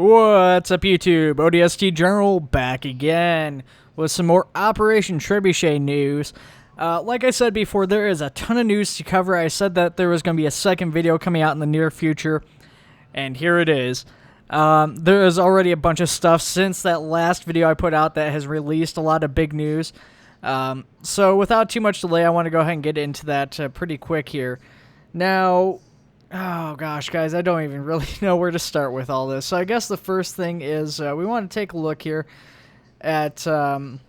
What's up, YouTube? ODST General back again with some more Operation Trebuchet news. Like I said before, there is a ton of news to cover. I said that there was going to be a second video coming out in the near future, and here it is. There is already a bunch of stuff since that last video I put out that has released a lot of big news. So without too much delay, I want to go ahead and get into that pretty quick here. Now, oh gosh, guys, I don't even really know where to start with all this. So I guess the first thing is we want to take a look here at a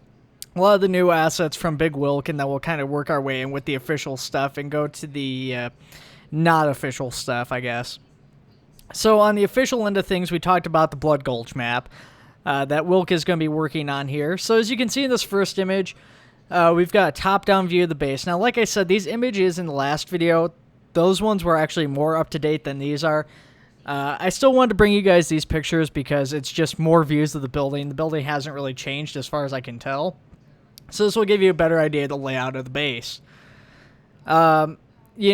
lot of the new assets from Big Wilk, and then we'll kind of work our way in with the official stuff and go to the not official stuff, I guess. So on the official end of things, we talked about the Blood Gulch map that Wilk is going to be working on here. So as you can see in this first image, we've got a top-down view of the base. Now, like I said, these images in the last video, those ones were actually more up-to-date than these are. I still wanted to bring you guys these pictures because it's just more views of the building. The building hasn't really changed as far as I can tell. So this will give you a better idea of the layout of the base. You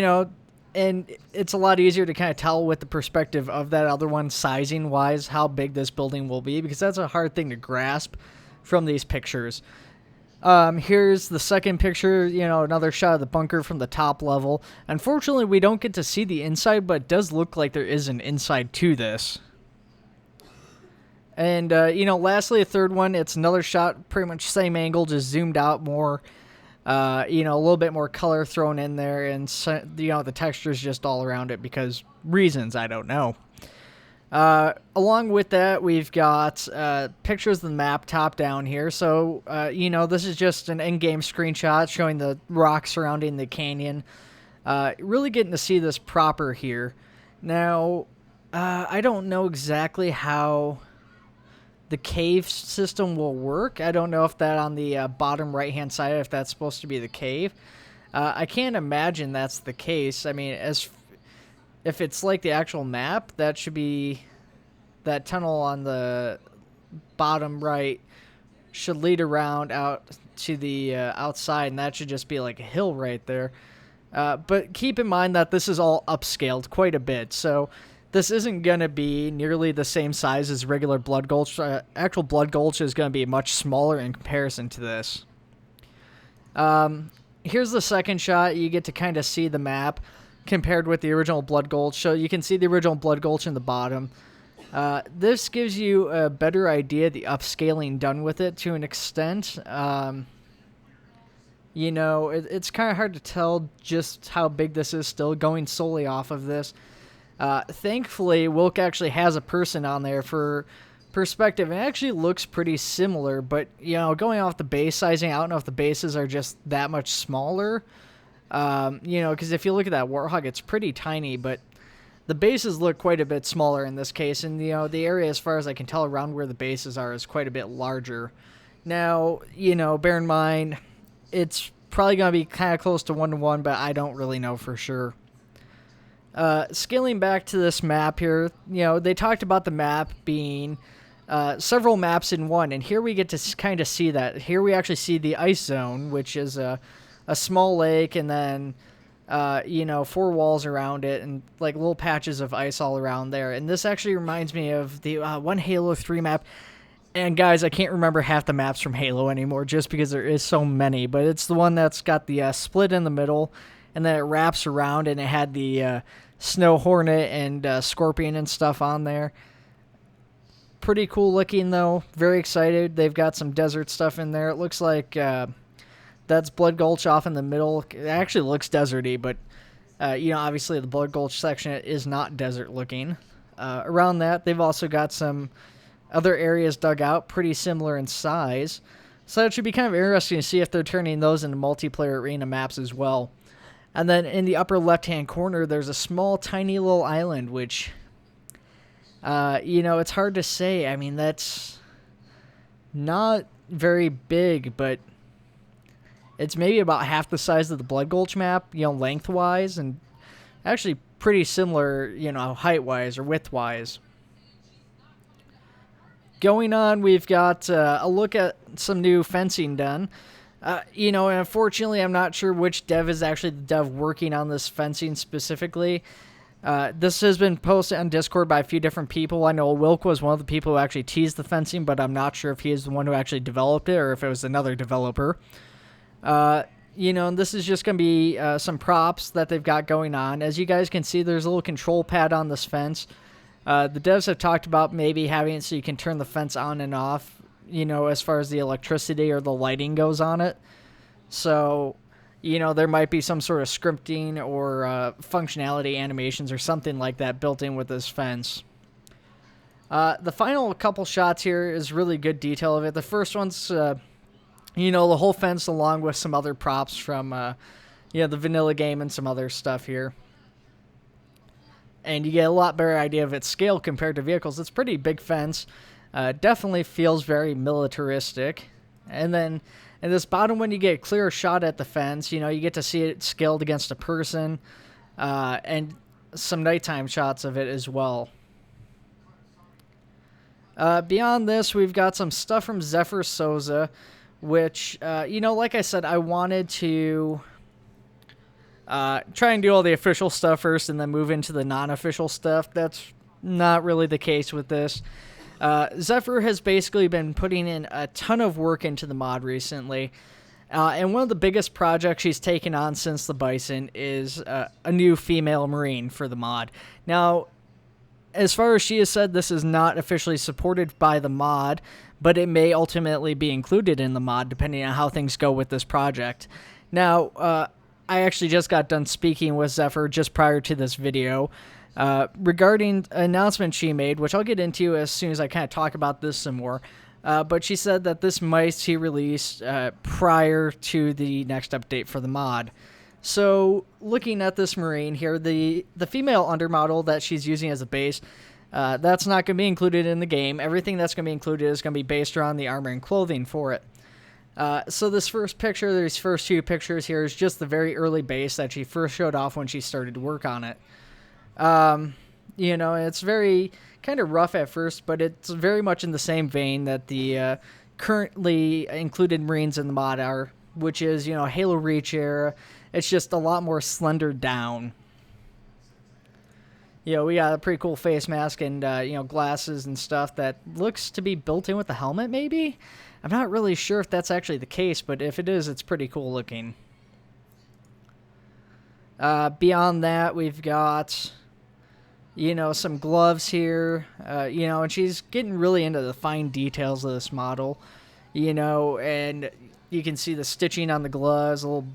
know, and it's a lot easier to kind of tell with the perspective of that other one, sizing-wise, how big this building will be, because that's a hard thing to grasp from these pictures. Here's the second picture, you know, another shot of the bunker from the top level. Unfortunately, we don't get to see the inside, but it does look like there is an inside to this. And, you know, lastly, a third one, it's another shot, pretty much same angle, just zoomed out more, you know, a little bit more color thrown in there, and, you know, the texture is just all around it because reasons, I don't know. Along with that, we've got pictures of the map top down here. So, you know, this is just an in-game screenshot showing the rock surrounding the canyon. Really getting to see this proper here. Now, I don't know exactly how the cave system will work. I don't know if that on the bottom right-hand side, if that's supposed to be the cave. I can't imagine that's the case. I mean, if it's like the actual map, that should be that tunnel on the bottom right should lead around out to the outside, and that should just be like a hill right there. But keep in mind that this is all upscaled quite a bit, so this isn't going to be nearly the same size as regular Blood Gulch. Actual Blood Gulch is going to be much smaller in comparison to this. Here's the second shot. You get to kind of see the map compared with the original Blood Gulch. So you can see the original Blood Gulch in the bottom. This gives you a better idea of the upscaling done with it to an extent. You know, it's kind of hard to tell just how big this is still, going solely off of this. Thankfully, Wilk actually has a person on there for perspective. It actually looks pretty similar, but, you know, going off the base sizing, I don't know if the bases are just that much smaller. You know, because if you look at that Warthog, it's pretty tiny, but the bases look quite a bit smaller in this case, and, you know, the area, as far as I can tell, around where the bases are is quite a bit larger. Now, you know, bear in mind, it's probably going to be kind of close to 1-to-1, but I don't really know for sure. Scaling back to this map here, you know, they talked about the map being several maps in one, and here we get to kind of see that. Here we actually see the ice zone, which is a small lake, and then, you know, 4 walls around it, and like little patches of ice all around there. And this actually reminds me of the one Halo 3 map. And guys, I can't remember half the maps from Halo anymore just because there is so many, but it's the one that's got the split in the middle, and then it wraps around, and it had the Snow Hornet and Scorpion and stuff on there. Pretty cool looking, though. Very excited. They've got some desert stuff in there. It looks like that's Blood Gulch off in the middle. It actually looks deserty, but, you know, obviously the Blood Gulch section is not desert looking. Around that, they've also got some other areas dug out, pretty similar in size. So it should be kind of interesting to see if they're turning those into multiplayer arena maps as well. And then in the upper left-hand corner, there's a small, tiny little island, which, you know, it's hard to say. I mean, that's not very big, but it's maybe about half the size of the Blood Gulch map, you know, lengthwise, and actually pretty similar, you know, height-wise or width-wise. Going on, we've got a look at some new fencing done. You know, and unfortunately, I'm not sure which dev is actually the dev working on this fencing specifically. This has been posted on Discord by a few different people. I know Wilk was one of the people who actually teased the fencing, but I'm not sure if he is the one who actually developed it or if it was another developer. And this is just going to be some props that they've got going on. As you guys can see, there's a little control pad on this fence. The devs have talked about maybe having it so you can turn the fence on and off, as far as the electricity or the lighting goes on it. So, there might be some sort of scripting or functionality animations or something like that built in with this fence. The final couple shots here is really good detail of it. The first one's, the whole fence along with some other props from, the vanilla game and some other stuff here. And you get a lot better idea of its scale compared to vehicles. It's a pretty big fence. Definitely feels very militaristic. And then in this bottom one, you get a clearer shot at the fence. You get to see it scaled against a person. And some nighttime shots of it as well. Beyond this, we've got some stuff from Zephyr Souza, which, like I said, I wanted to try and do all the official stuff first and then move into the non-official stuff. That's not really the case with this. Zephyr has basically been putting in a ton of work into the mod recently. And one of the biggest projects she's taken on since the Bison is a new female Marine for the mod. Now, as far as she has said, this is not officially supported by the mod, but it may ultimately be included in the mod depending on how things go with this project. Now, I actually just got done speaking with Zephyr just prior to this video regarding an announcement she made, which I'll get into as soon as I kind of talk about this some more. But she said that this might see released prior to the next update for the mod. So, looking at this Marine here, the female undermodel that she's using as a base, that's not going to be included in the game. Everything that's going to be included is going to be based around the armor and clothing for it. So this first picture, these first two pictures here is just the very early base that she first showed off when she started to work on it. It's very kind of rough at first, but it's very much in the same vein that the currently included Marines in the mod are, which is, Halo Reach era. It's just a lot more slender down. We got a pretty cool face mask and, glasses and stuff that looks to be built in with the helmet, maybe? I'm not really sure if that's actually the case, but if it is, it's pretty cool looking. Beyond that, we've got, some gloves here, and she's getting really into the fine details of this model, and you can see the stitching on the gloves, little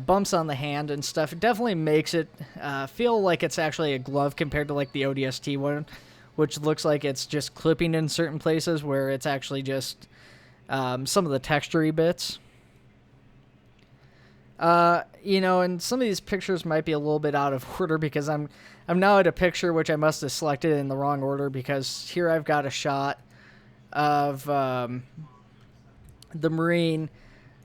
bumps on the hand and stuff. It definitely makes it feel like it's actually a glove compared to like the ODST one, which looks like it's just clipping in certain places where it's actually just some of the textury bits. And some of these pictures might be a little bit out of order because I'm now at a picture which I must have selected in the wrong order, because here I've got a shot of the Marine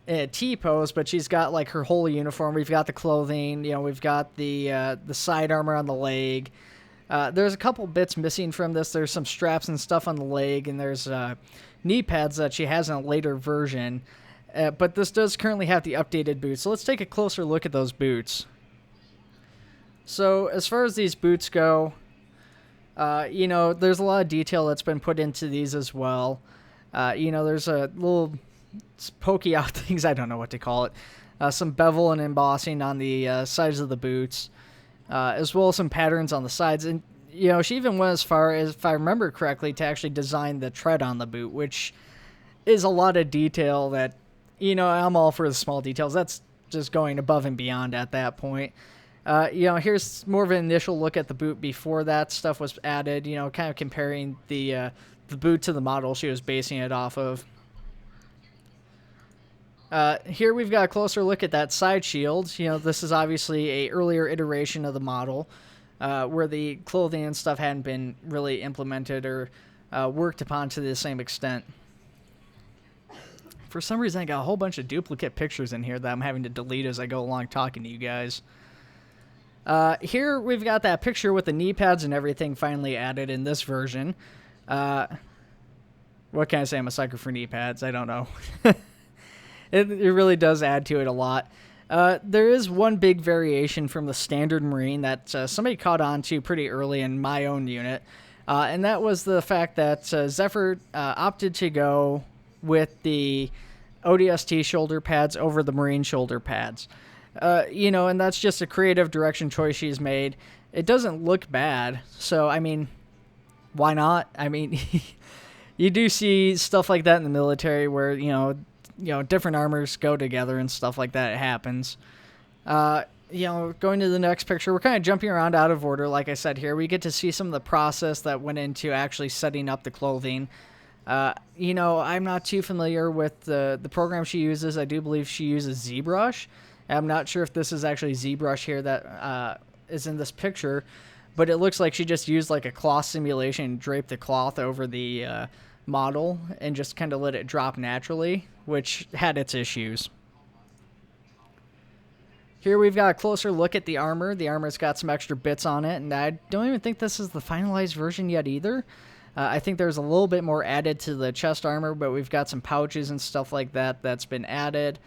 in a T-pose, but she's got like her whole uniform. We've got the clothing, we've got the side armor on the leg. There's a couple bits missing from this. There's some straps and stuff on the leg, and there's knee pads that she has in a later version. But this does currently have the updated boots. So let's take a closer look at those boots. So as far as these boots go, there's a lot of detail that's been put into these as well. There's a little pokey out things, I don't know what to call it. Some bevel and embossing on the sides of the boots, as well as some patterns on the sides. And, she even went as far as, if I remember correctly, to actually design the tread on the boot, which is a lot of detail that, I'm all for the small details. That's just going above and beyond at that point. Here's more of an initial look at the boot before that stuff was added, kind of comparing the boot to the model she was basing it off of. Here we've got a closer look at that side shield. This is obviously a earlier iteration of the model, where the clothing and stuff hadn't been really implemented or worked upon to the same extent. For some reason, I got a whole bunch of duplicate pictures in here that I'm having to delete as I go along talking to you guys. Here we've got that picture with the knee pads and everything finally added in this version. What can I say? I'm a sucker for knee pads. I don't know. It really does add to it a lot. There is one big variation from the standard Marine that somebody caught on to pretty early in my own unit, and that was the fact that Zephyr opted to go with the ODST shoulder pads over the Marine shoulder pads. And that's just a creative direction choice she's made. It doesn't look bad, so, I mean, why not? I mean, you do see stuff like that in the military where, different armors go together and stuff like that. It happens. Going to the next picture, we're kind of jumping around out of order. Like I said here, we get to see some of the process that went into actually setting up the clothing. I'm not too familiar with the program she uses. I do believe she uses ZBrush. I'm not sure if this is actually ZBrush here that is in this picture, but it looks like she just used like a cloth simulation and draped the cloth over the model and just kind of let it drop naturally, which had its issues. Here we've got a closer look at the armor. The armor's got some extra bits on it, and I don't even think this is the finalized version yet either. I think there's a little bit more added to the chest armor, but we've got some pouches and stuff like that that's been added.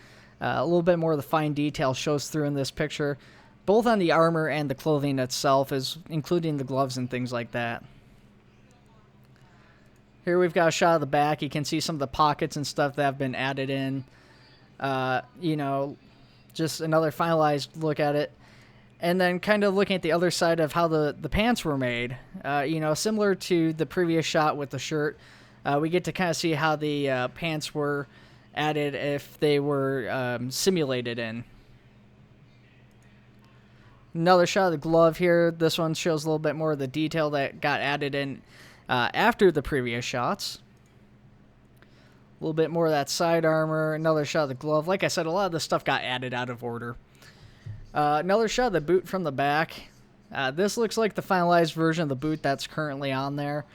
A little bit more of the fine detail shows through in this picture, both on the armor and the clothing itself, including the gloves and things like that. Here we've got a shot of the back. You can see some of the pockets and stuff that have been added in. Just another finalized look at it. And then kind of looking at the other side of how the pants were made. Similar to the previous shot with the shirt, we get to kind of see how the pants were added if they were simulated in. Another shot of the glove here. This one shows a little bit more of the detail that got added in after the previous shots. A little bit more of that side armor. Another shot of the glove. Like I said, a lot of this stuff got added out of order. Another shot of the boot from the back. This looks like the finalized version of the boot that's currently on there.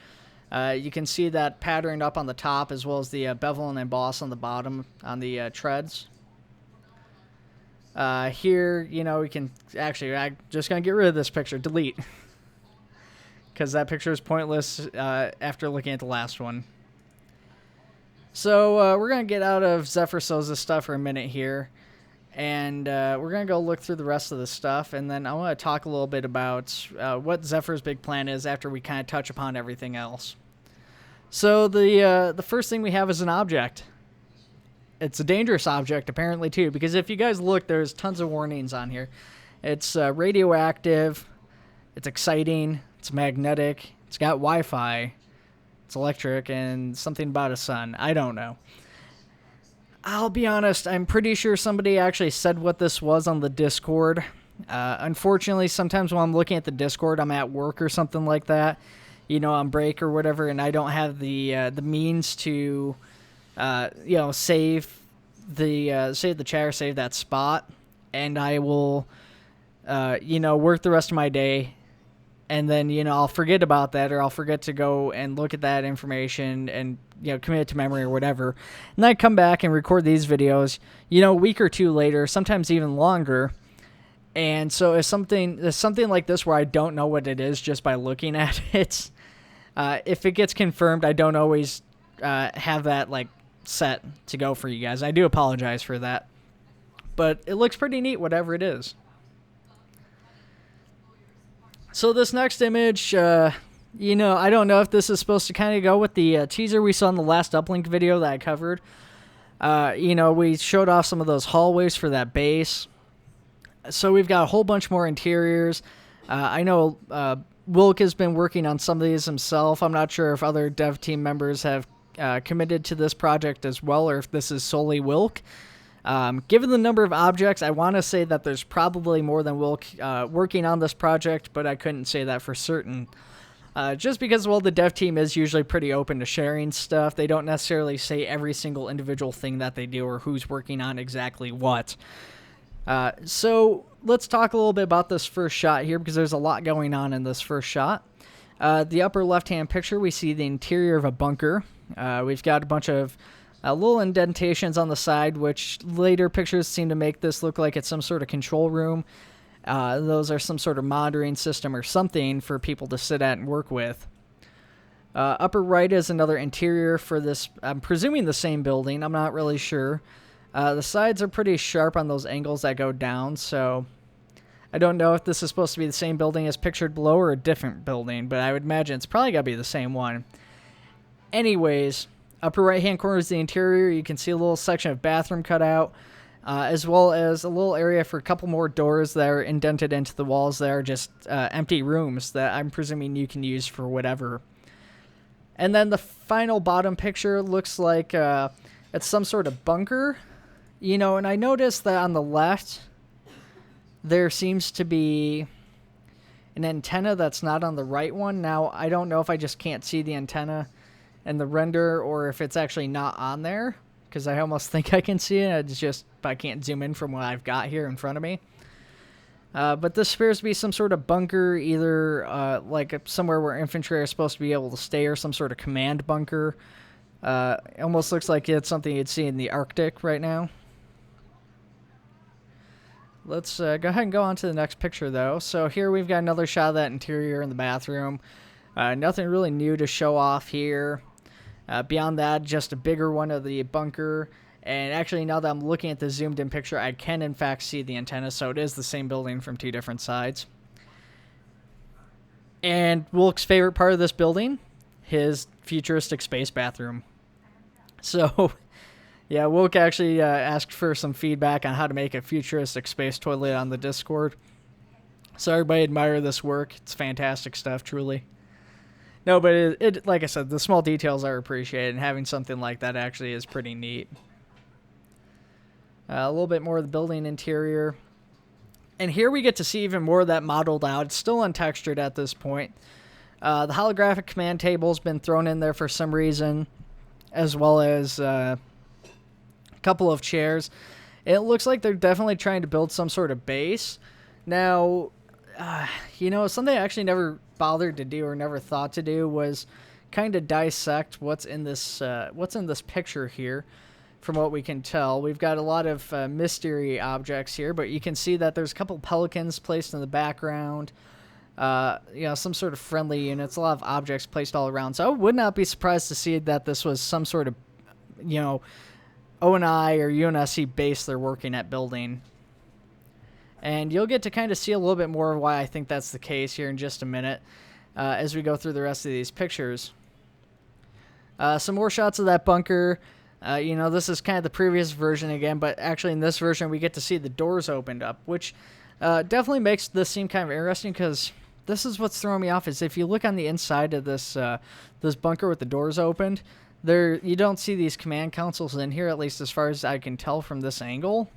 You can see that patterned up on the top as well as the bevel and emboss on the bottom on the treads. Here, we can actually, I'm just going to get rid of this picture. Delete. Because that picture is pointless after looking at the last one. So we're going to get out of Zephyr Souza's stuff for a minute here. And we're going to go look through the rest of the stuff. And then I want to talk a little bit about what Zephyr's big plan is after we kind of touch upon everything else. So the first thing we have is an object. It's a dangerous object, apparently, too. Because if you guys look, there's tons of warnings on here. It's radioactive. It's exciting. It's magnetic. It's got Wi-Fi. It's electric. And something about a sun. I don't know. I'll be honest, I'm pretty sure somebody actually said what this was on the Discord. Unfortunately, sometimes when I'm looking at the Discord, I'm at work or something like that, on break or whatever, and I don't have the means to, save the chat or save that spot, and I will, work the rest of my day, and then, I'll forget about that, or I'll forget to go and look at that information and, commit it to memory or whatever. And I come back and record these videos, a week or two later, sometimes even longer. And so if something like this where I don't know what it is just by looking at it, if it gets confirmed, I don't always have that set to go for you guys. I do apologize for that. But it looks pretty neat, whatever it is. So this next image, I don't know if this is supposed to kind of go with the teaser we saw in the last uplink video that I covered. We showed off some of those hallways for that base. So we've got a whole bunch more interiors. I know Wilk has been working on some of these himself. I'm not sure if other dev team members have committed to this project as well, or if this is solely Wilk. Given the number of objects, I want to say that there's probably more than Wilk working on this project, but I couldn't say that for certain. Just because, the dev team is usually pretty open to sharing stuff. They don't necessarily say every single individual thing that they do or who's working on exactly what. So let's talk a little bit about this first shot here, because there's a lot going on in this first shot. The upper left-hand picture, we see the interior of a bunker. We've got a bunch of little indentations on the side, which later pictures seem to make this look like it's some sort of control room. Those are some sort of monitoring system or something for people to sit at and work with. Upper right is another interior for this, I'm presuming the same building, I'm not really sure. The sides are pretty sharp on those angles that go down, so I don't know if this is supposed to be the same building as pictured below or a different building, but I would imagine it's probably got to be the same one. Anyways, upper right-hand corner is the interior. You can see a little section of bathroom cut out, as well as a little area for a couple more doors that are indented into the walls that are just empty rooms that I'm presuming you can use for whatever. And then the final bottom picture looks like it's some sort of bunker. You know, and I noticed that on the left, there seems to be an antenna that's not on the right one. Now, I don't know if I just can't see the antenna in the render or if it's actually not on there, because I almost think I can see it. It's just I can't zoom in from what I've got here in front of me. But this appears to be some sort of bunker, either like somewhere where infantry are supposed to be able to stay or some sort of command bunker. It almost looks like it's something you'd see in the Arctic right now. Let's go ahead and go on to the next picture, though. So here we've got another shot of that interior in the bathroom. Nothing really new to show off here. Beyond that, just a bigger one of the bunker. And actually, now that I'm looking at the zoomed-in picture, I can, in fact, see the antenna. So it is the same building from two different sides. And Wilk's favorite part of this building, his futuristic space bathroom. So... yeah, Wilk actually asked for some feedback on how to make a futuristic space toilet on the Discord. So everybody admire this work. It's fantastic stuff, truly. No, but it like I said, the small details are appreciated, and having something like that actually is pretty neat. A little bit more of the building interior. And here we get to see even more of that modeled out. It's still untextured at this point. The holographic command table's been thrown in there for some reason, as well as... couple of chairs. It looks like they're definitely trying to build some sort of base. Now, you know, something I actually never bothered to do or never thought to do was kind of dissect what's in this picture here. From what we can tell, we've got a lot of mystery objects here, but you can see that there's a couple pelicans placed in the background. You know, some sort of friendly units, a lot of objects placed all around. So I would not be surprised to see that this was some sort of, you know, ONI or UNSC base they're working at building. And you'll get to kind of see a little bit more of why I think that's the case here in just a minute as we go through the rest of these pictures. Some more shots of that bunker. You know, this is kind of the previous version again, but actually in this version we get to see the doors opened up, which definitely makes this seem kind of interesting, because this is what's throwing me off, is if you look on the inside of this this bunker with the doors opened, there you don't see these command consoles in here, at least as far as I can tell from this angle.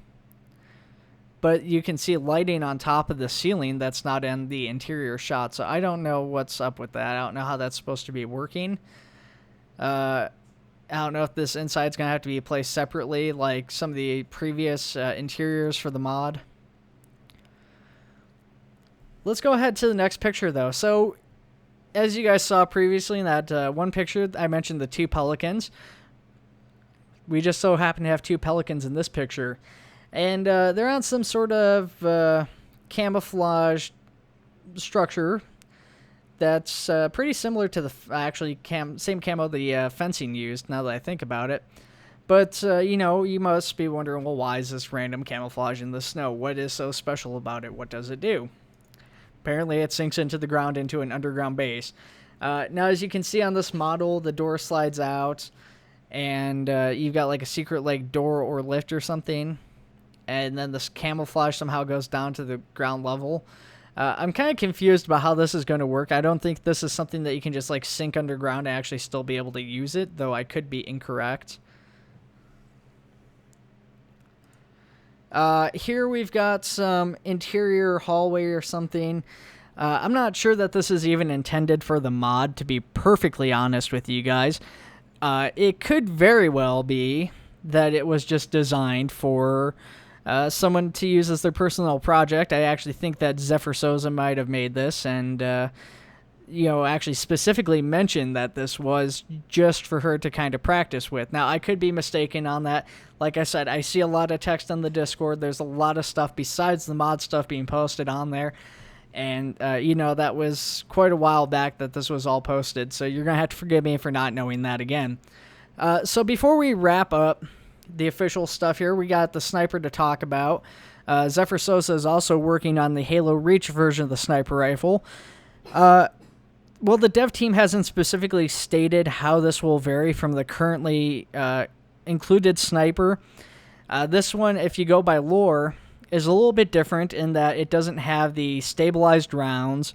But you can see lighting on top of the ceiling that's not in the interior shot, so I don't know what's up with that. I don't know how that's supposed to be working. I don't know if this inside's going to have to be placed separately like some of the previous interiors for the mod. Let's go ahead to the next picture, though. So, as you guys saw previously in that one picture, I mentioned the two pelicans. We just so happen to have two pelicans in this picture. And they're on some sort of camouflage structure that's pretty similar to the same camo the fencing used, now that I think about it. But, you know, you must be wondering, well, why is this random camouflage in the snow? What is so special about it? What does it do? Apparently it sinks into the ground into an underground base. Now, as you can see on this model, the door slides out, and you've got like a secret like door or lift or something. And then this camouflage somehow goes down to the ground level. I'm kind of confused about how this is going to work. I don't think this is something that you can just like sink underground and actually still be able to use it, though I could be incorrect. Here we've got some interior hallway or something. I'm not sure that this is even intended for the mod, to be perfectly honest with you guys. It could very well be that it was just designed for someone to use as their personal project. I actually think that Zephyr Souza might have made this and, you know, actually specifically mentioned that this was just for her to kind of practice with. Now, I could be mistaken on that. Like I said, I see a lot of text on the Discord. There's a lot of stuff besides the mod stuff being posted on there. And, you know, that was quite a while back that this was all posted. So you're going to have to forgive me for not knowing that again. So before we wrap up the official stuff here, we got the sniper to talk about. Zephyr Sosa is also working on the Halo Reach version of the sniper rifle. Well, the dev team hasn't specifically stated how this will vary from the currently included sniper. This one, if you go by lore, is a little bit different in that it doesn't have the stabilized rounds,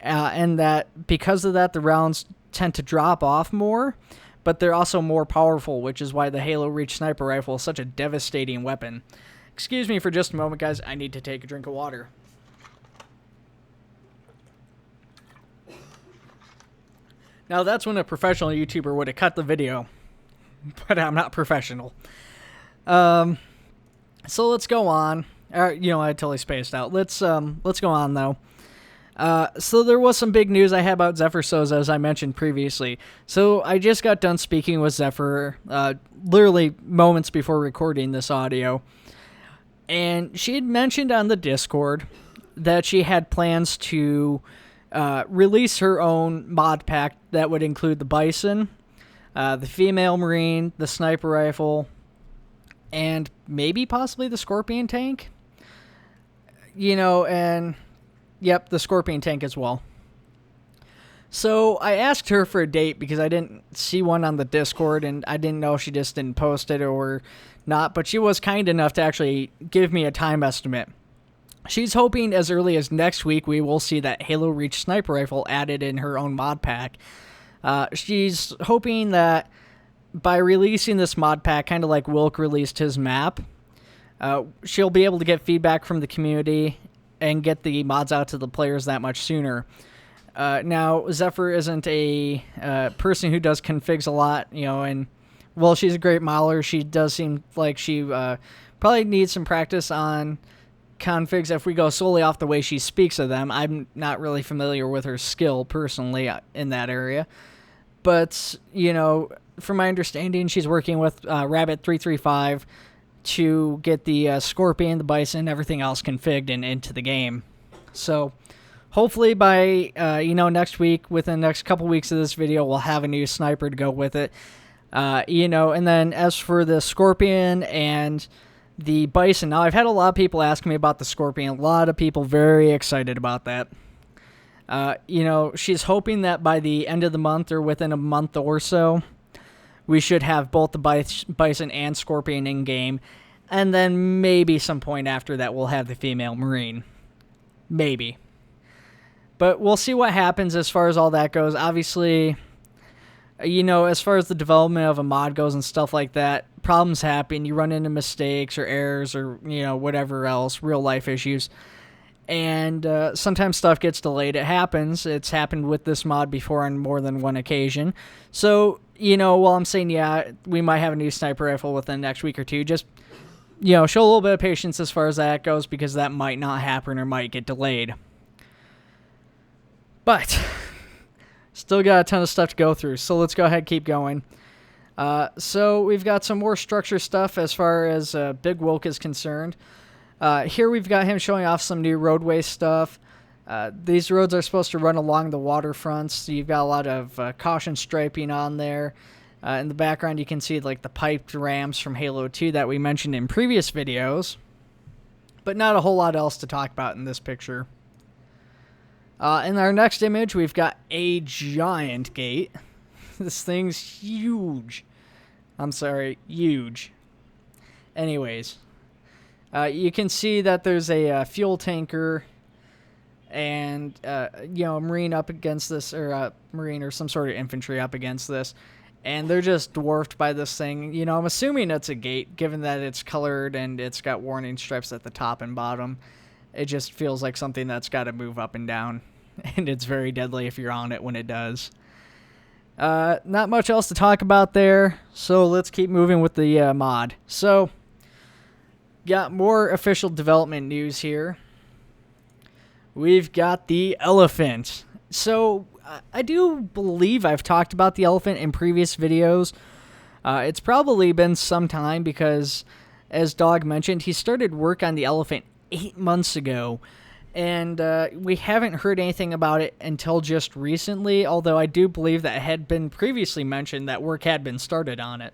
and that because of that, the rounds tend to drop off more, but they're also more powerful, which is why the Halo Reach sniper rifle is such a devastating weapon. Excuse me for just a moment, guys. I need to take a drink of water. Now, that's when a professional YouTuber would have cut the video, but I'm not professional. So let's go on. I totally spaced out. Let's go on, though. So there was some big news I had about Zephyr Sosa, as I mentioned previously. So I just got done speaking with Zephyr, literally moments before recording this audio. And she had mentioned on the Discord that she had plans to release her own mod pack that would include the Bison, the female Marine, the sniper rifle, and maybe possibly the Scorpion tank. And yep, the Scorpion tank as well. So I asked her for a date because I didn't see one on the Discord, and I didn't know if she just didn't post it or not, but she was kind enough to actually give me a time estimate. She's hoping as early as next week we will see that Halo Reach sniper rifle added in her own mod pack. She's hoping that by releasing this mod pack, kind of like Wilk released his map, she'll be able to get feedback from the community and get the mods out to the players that much sooner. Now, Zephyr isn't a person who does configs a lot, and while she's a great modeler, she does seem like she probably needs some practice on configs if we go solely off the way she speaks of them. I'm not really familiar with her skill personally in that area. But, from my understanding, she's working with Rabbit335 to get the Scorpion, the Bison, everything else configured and into the game. So hopefully by, next week, within the next couple weeks of this video, we'll have a new sniper to go with it. And then as for the Scorpion and the Bison, now I've had a lot of people ask me about the Scorpion. A lot of people very excited about that. She's hoping that by the end of the month or within a month or so, we should have both the Bison and Scorpion in-game. And then maybe some point after that, we'll have the female Marine. Maybe. But we'll see what happens as far as all that goes. Obviously, as far as the development of a mod goes and stuff like that, problems happen. You run into mistakes or errors or, whatever else, real-life issues. And sometimes stuff gets delayed. It happens. It's happened with this mod before on more than one occasion. So, while I'm saying, yeah, we might have a new sniper rifle within the next week or two, just, show a little bit of patience as far as that goes, because that might not happen or might get delayed. But still got a ton of stuff to go through, so let's go ahead and keep going. So we've got some more structure stuff as far as Big Wilk is concerned. Here we've got him showing off some new roadway stuff. These roads are supposed to run along the waterfronts, so you've got a lot of caution striping on there. In the background you can see like the piped ramps from Halo 2 that we mentioned in previous videos. But not a whole lot else to talk about in this picture. In our next image, we've got a giant gate. This thing's huge. I'm sorry, huge. Anyways, you can see that there's a fuel tanker and, a Marine up against this, or a Marine or some sort of infantry up against this. And they're just dwarfed by this thing. I'm assuming it's a gate, given that it's colored and it's got warning stripes at the top and bottom. It just feels like something that's got to move up and down. And it's very deadly if you're on it when it does. Not much else to talk about there, so let's keep moving with the mod. So, got more official development news here. We've got the elephant. So, I do believe I've talked about the elephant in previous videos. It's probably been some time because, as Dog mentioned, he started work on the elephant 8 months ago. And we haven't heard anything about it until just recently, although I do believe that it had been previously mentioned that work had been started on it.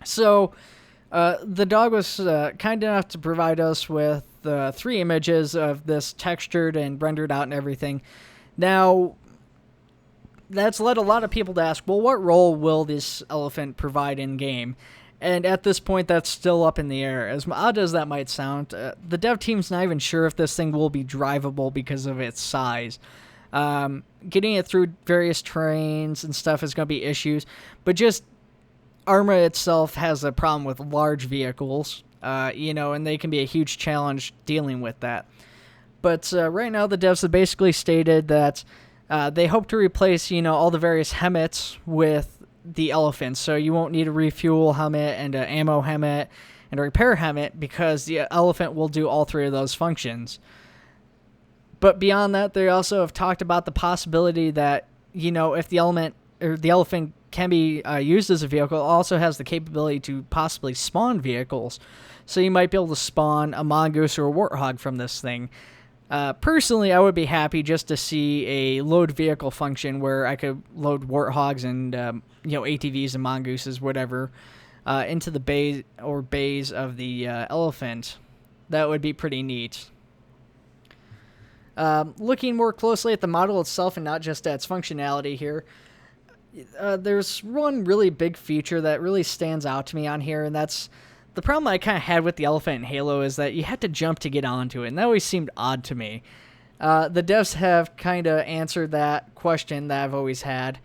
So, The dog was kind enough to provide us with 3 images of this textured and rendered out and everything. Now, that's led a lot of people to ask, well, what role will this elephant provide in game? And at this point, that's still up in the air. As odd as that might sound, the dev team's not even sure if this thing will be drivable because of its size. Getting it through various terrains and stuff is going to be issues, but just Arma itself has a problem with large vehicles, and they can be a huge challenge dealing with that. But right now, the devs have basically stated that they hope to replace, all the various helmets with the elephant, so you won't need a refuel helmet and an ammo helmet and a repair helmet because the elephant will do all 3 of those functions. But beyond that, they also have talked about the possibility that, if the elephant can be used as a vehicle, it also has the capability to possibly spawn vehicles. So you might be able to spawn a mongoose or a warthog from this thing. Personally, I would be happy just to see a load vehicle function where I could load warthogs and ATVs and mongooses, whatever, into the bays of the elephant. That would be pretty neat. Looking more closely at the model itself and not just at its functionality here, there's one really big feature that really stands out to me on here, and that's the problem I kind of had with the elephant in Halo is that you had to jump to get onto it, and that always seemed odd to me. The devs have kind of answered that question that I've always had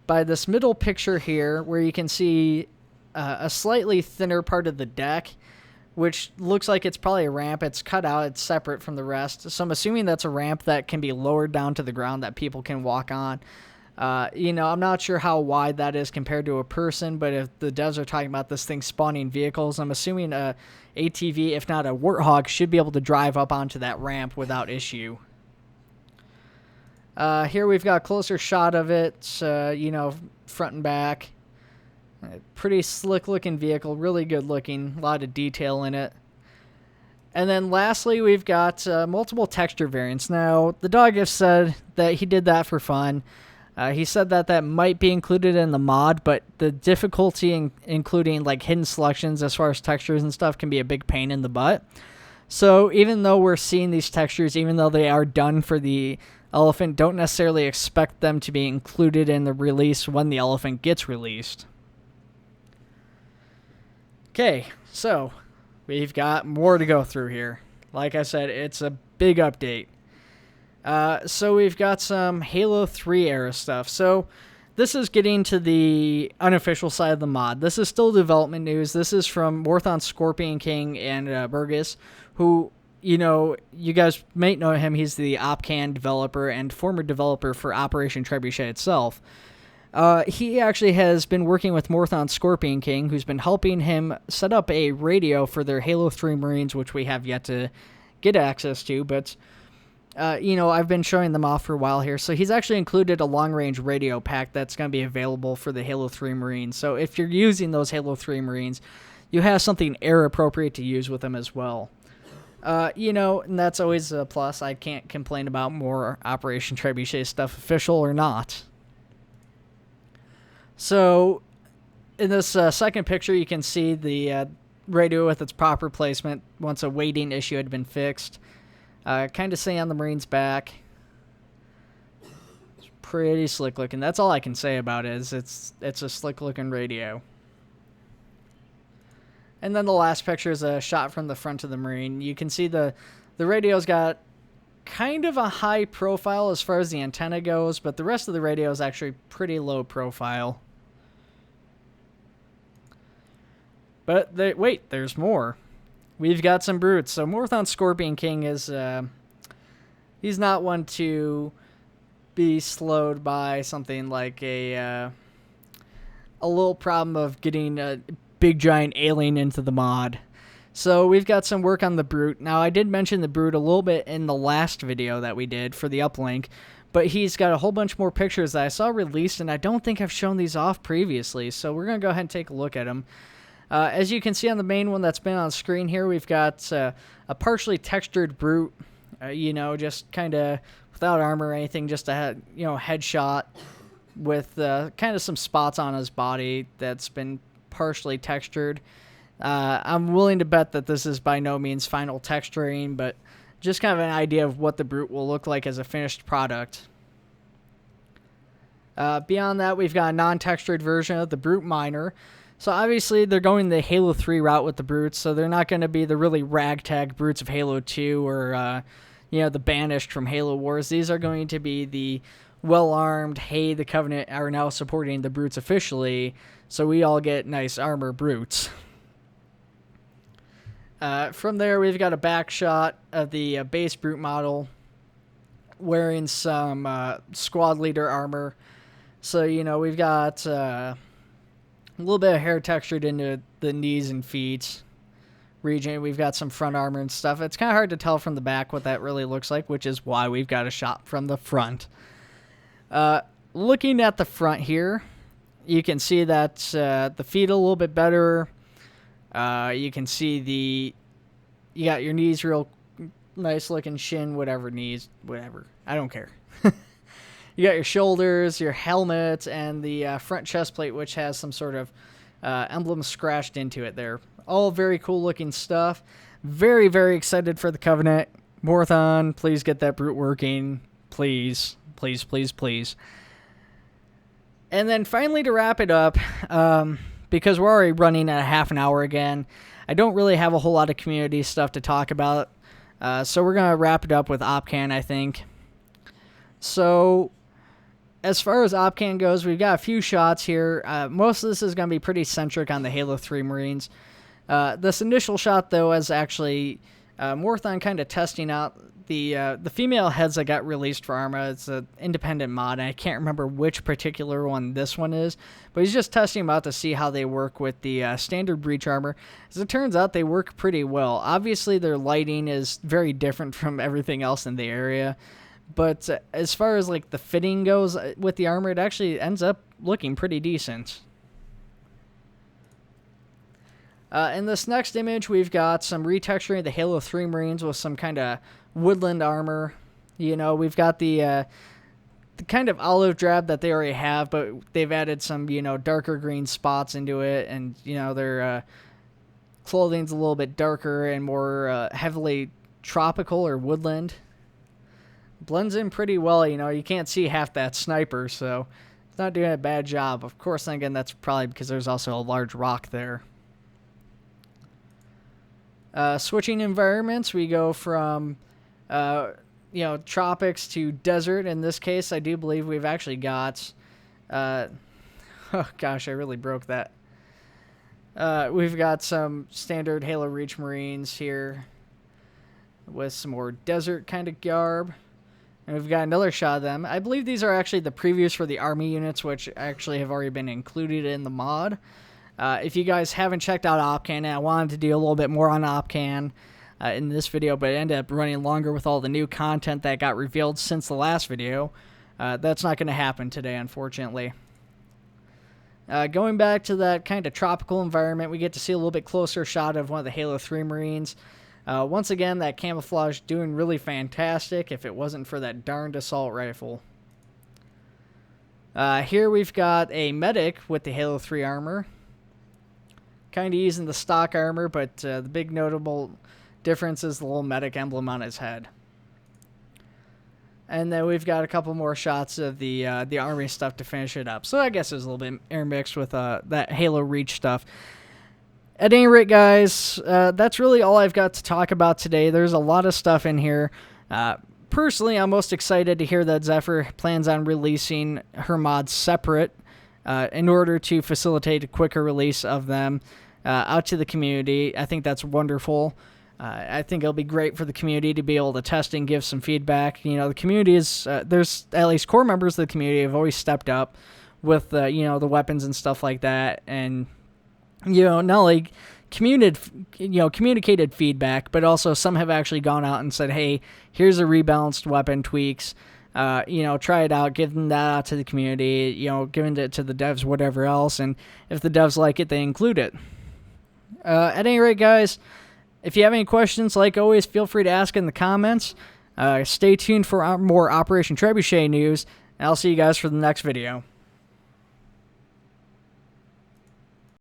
by this middle picture here, where you can see a slightly thinner part of the deck, which looks like it's probably a ramp. It's cut out. It's separate from the rest. So I'm assuming that's a ramp that can be lowered down to the ground that people can walk on. I'm not sure how wide that is compared to a person, but if the devs are talking about this thing spawning vehicles, I'm assuming a ATV, if not a warthog, should be able to drive up onto that ramp without issue. Here we've got a closer shot of it, front and back. Pretty slick looking vehicle, really good looking, a lot of detail in it. And then lastly, we've got multiple texture variants. Now, the dog has said that he did that for fun. He said that might be included in the mod, but the difficulty in including like hidden selections as far as textures and stuff can be a big pain in the butt. So even though we're seeing these textures, even though they are done for the elephant, don't necessarily expect them to be included in the release when the elephant gets released. Okay, so we've got more to go through here. Like I said, it's a big update. So we've got some Halo 3 era stuff. So this is getting to the unofficial side of the mod. This is still development news. This is from Morthon Scorpion King and Burgess, who, you guys might know him. He's the OpCan developer and former developer for Operation Trebuchet itself. He actually has been working with Morthon Scorpion King, who's been helping him set up a radio for their Halo 3 Marines, which we have yet to get access to, but I've been showing them off for a while here. So he's actually included a long-range radio pack that's going to be available for the Halo 3 Marines. So if you're using those Halo 3 Marines, you have something air-appropriate to use with them as well. And that's always a plus. I can't complain about more Operation Trebuchet stuff, official or not. So in this second picture, you can see the radio with its proper placement once a weighting issue had been fixed. Kind of say on the Marine's back. It's pretty slick looking. That's all I can say about it. Is it's a slick looking radio. And then the last picture is a shot from the front of the Marine. You can see the radio's got kind of a high profile as far as the antenna goes, but the rest of the radio is actually pretty low profile. But wait, there's more. We've got some brutes. So Morthon Scorpion King is he's not one to be slowed by something like a little problem of getting a big giant alien into the mod. So we've got some work on the brute. Now I did mention the brute a little bit in the last video that we did for the uplink, but he's got a whole bunch more pictures that I saw released, and I don't think I've shown these off previously. So we're going to go ahead and take a look at them. As you can see on the main one that's been on screen here, we've got a partially textured brute, just kind of without armor or anything, just a headshot with kind of some spots on his body that's been partially textured. I'm willing to bet that this is by no means final texturing, but just kind of an idea of what the Brute will look like as a finished product. Beyond that, we've got a non-textured version of the Brute Miner. So obviously they're going the Halo 3 route with the Brutes, so they're not going to be the really ragtag Brutes of Halo 2 or, the Banished from Halo Wars. These are going to be the well-armed, hey, the Covenant are now supporting the Brutes officially, so we all get nice armor Brutes. From there, we've got a back shot of the base Brute model wearing some squad leader armor. So, we've got a little bit of hair textured into the knees and feet region. We've got some front armor and stuff. It's kind of hard to tell from the back what that really looks like, which is why we've got a shot from the front. Looking at the front here, you can see that the feet a little bit better. You can see you got your knees real nice looking, shin, whatever, knees, whatever. I don't care. You got your shoulders, your helmet, and the front chest plate, which has some sort of emblem scratched into it there. All very cool looking stuff. Very, very excited for the Covenant. Morthon, please get that Brute working. Please, please, please, please. And then finally to wrap it up, because we're already running at a half an hour again, I don't really have a whole lot of community stuff to talk about. So we're going to wrap it up with OpCan, I think. So as far as OpCan goes, we've got a few shots here. Most of this is going to be pretty centric on the Halo 3 Marines. This initial shot, though, is actually Morthon kind of testing out the female heads that got released for Arma. It's an independent mod, and I can't remember which particular one this one is, but he's just testing them out to see how they work with the standard breach armor. As it turns out, they work pretty well. Obviously, their lighting is very different from everything else in the area, but as far as like the fitting goes with the armor, it actually ends up looking pretty decent. In this next image, we've got some retexturing of the Halo 3 Marines with some kind of woodland armor. We've got the kind of olive drab that they already have, but they've added some, darker green spots into it, and, their clothing's a little bit darker and more heavily tropical or woodland. Blends in pretty well, you can't see half that sniper, so it's not doing a bad job. Of course, then again, that's probably because there's also a large rock there. Switching environments, we go from, tropics to desert. In this case, I do believe we've actually got, oh gosh, I really broke that. We've got some standard Halo Reach Marines here with some more desert kind of garb. And we've got another shot of them. I believe these are actually the previews for the Army units, which actually have already been included in the mod. If you guys haven't checked out OpCan, and I wanted to do a little bit more on OpCan in this video, but it ended up running longer with all the new content that got revealed since the last video. That's not going to happen today, unfortunately. Going back to that kind of tropical environment, we get to see a little bit closer shot of one of the Halo 3 Marines. Once again, that camouflage doing really fantastic if it wasn't for that darned assault rifle. Here we've got a medic with the Halo 3 armor. Kind of using the stock armor, but the big notable difference is the little medic emblem on his head. And then we've got a couple more shots of the army stuff to finish it up. So I guess there's a little bit intermixed with that Halo Reach stuff. At any rate, guys, that's really all I've got to talk about today. There's a lot of stuff in here. Personally, I'm most excited to hear that Zephyr plans on releasing her mods separate in order to facilitate a quicker release of them out to the community. I think that's wonderful. I think it'll be great for the community to be able to test and give some feedback. The community is, there's at least core members of the community have always stepped up with, the weapons and stuff like that. And, not only communicated feedback, but also some have actually gone out and said, hey, here's a rebalanced weapon tweaks. Try it out, give them that out to the community, giving it to the devs, whatever else. And if the devs like it, they include it. At any rate, guys, if you have any questions, like always, feel free to ask in the comments. Stay tuned for more Operation Trebuchet news, and I'll see you guys for the next video.